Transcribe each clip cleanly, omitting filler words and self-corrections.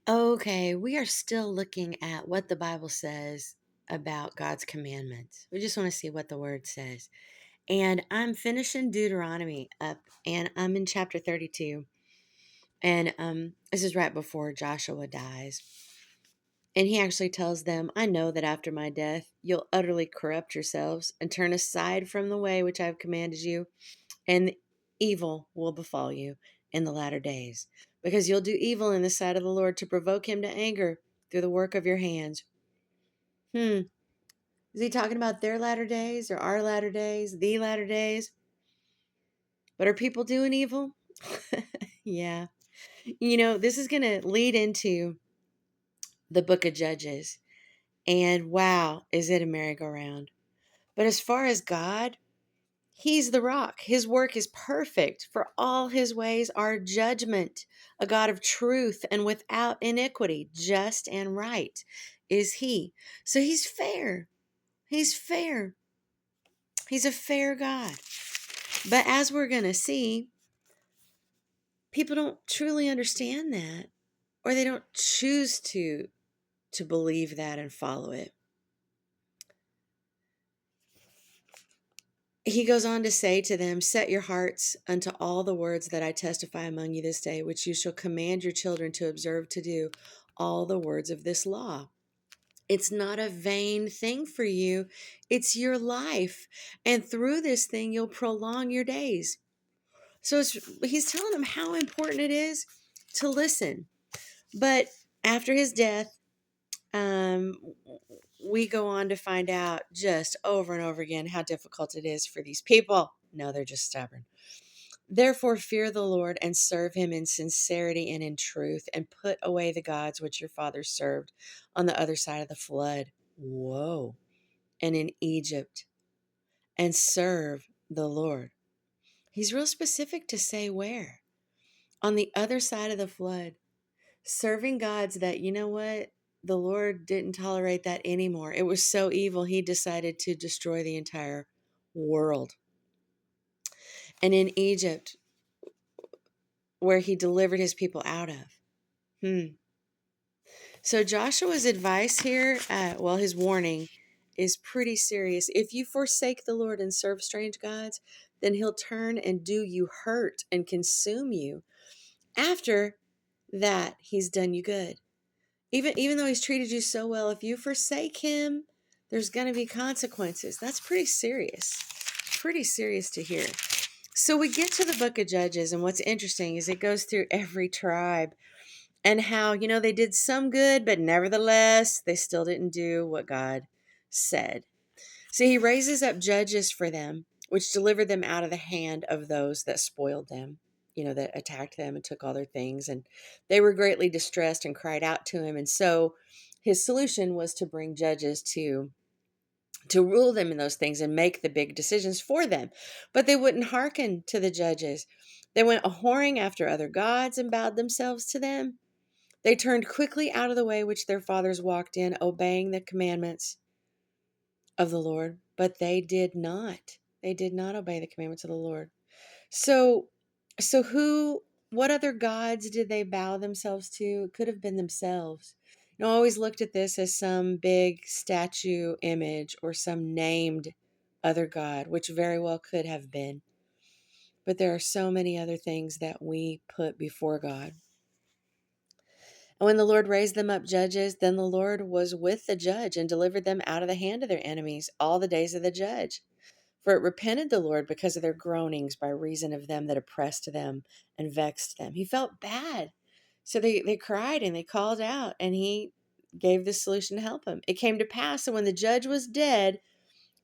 Okay, we are still looking at what the Bible says about God's commandments. We just want to see what the word says. And I'm finishing Deuteronomy up, and I'm in chapter 32. And this is right before Joshua dies. And he actually tells them, I know that after my death, you'll utterly corrupt yourselves and turn aside from the way which I have commanded you, and evil will befall you in the latter days, because you'll do evil in the sight of the Lord to provoke him to anger through the work of your hands. Hmm. Is he talking about their latter days or our latter days, the latter days? But are people doing evil? Yeah. This is going to lead into the book of Judges. And wow, is it a merry-go-round? But as far as God, He's the rock. His work is perfect, for all his ways are judgment. A God of truth and without iniquity, just and right is he. So he's fair. He's fair. He's a fair God. But as we're going to see, people don't truly understand that, or they don't choose to believe that and follow it. He goes on to say to them, set your hearts unto all the words that I testify among you this day, which you shall command your children to observe to do all the words of this law. It's not a vain thing for you. It's your life. And through this thing, you'll prolong your days. So he's telling them how important it is to listen. But after his death, um, we go on to find out just over and over again how difficult it is for these people. No, they're just stubborn. Therefore, fear the Lord and serve him in sincerity and in truth, and put away the gods which your fathers served on the other side of the flood. Whoa. And in Egypt, and serve the Lord. He's real specific to say where. On the other side of the flood, serving gods that, you know what? The Lord didn't tolerate that anymore. It was so evil, he decided to destroy the entire world. And in Egypt, where he delivered his people out of. So Joshua's advice here, his warning is pretty serious. If you forsake the Lord and serve strange gods, then he'll turn and do you hurt and consume you. After that, he's done you good. Even though he's treated you so well, if you forsake him, there's going to be consequences. That's pretty serious. Pretty serious to hear. So we get to the book of Judges, and what's interesting is it goes through every tribe and how, they did some good, but nevertheless, they still didn't do what God said. So he raises up judges for them, which delivered them out of the hand of those that spoiled them, that attacked them and took all their things. And they were greatly distressed and cried out to him. And so his solution was to bring judges to rule them in those things and make the big decisions for them. But they wouldn't hearken to the judges. They went a whoring after other gods and bowed themselves to them. They turned quickly out of the way which their fathers walked in, obeying the commandments of the Lord, but they did not. They did not obey the commandments of the Lord. So, what other gods did they bow themselves to? It could have been themselves. I always looked at this as some big statue image or some named other god, which very well could have been. But there are so many other things that we put before God. And when the Lord raised them up judges, then the Lord was with the judge and delivered them out of the hand of their enemies all the days of the judge. For it repented the Lord because of their groanings by reason of them that oppressed them and vexed them. He felt bad. So they cried and they called out, and he gave the solution to help them. It came to pass that when the judge was dead,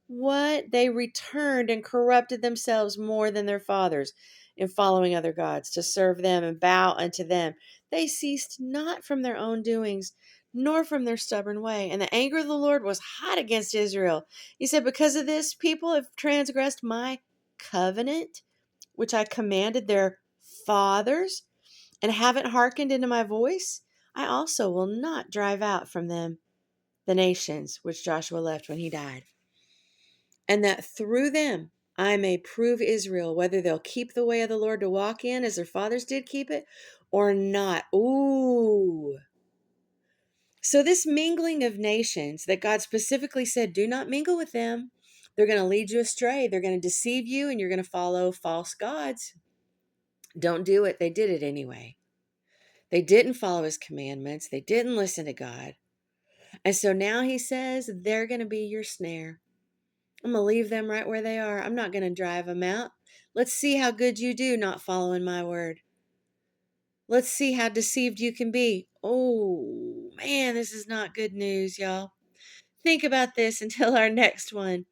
what? They returned and corrupted themselves more than their fathers in following other gods to serve them and bow unto them. They ceased not from their own doings, nor from their stubborn way. And the anger of the Lord was hot against Israel. He said, because of this, people have transgressed my covenant, which I commanded their fathers, and haven't hearkened into my voice. I also will not drive out from them the nations which Joshua left when he died, and that through them I may prove Israel whether they'll keep the way of the Lord to walk in as their fathers did keep it or not. Ooh. So, this mingling of nations that God specifically said, do not mingle with them. They're going to lead you astray. They're going to deceive you, and you're going to follow false gods. Don't do it. They did it anyway. They didn't follow his commandments. They didn't listen to God. And so now he says, they're going to be your snare. I'm going to leave them right where they are. I'm not going to drive them out. Let's see how good you do not following my word. Let's see how deceived you can be. Oh, man, this is not good news, y'all. Think about this until our next one.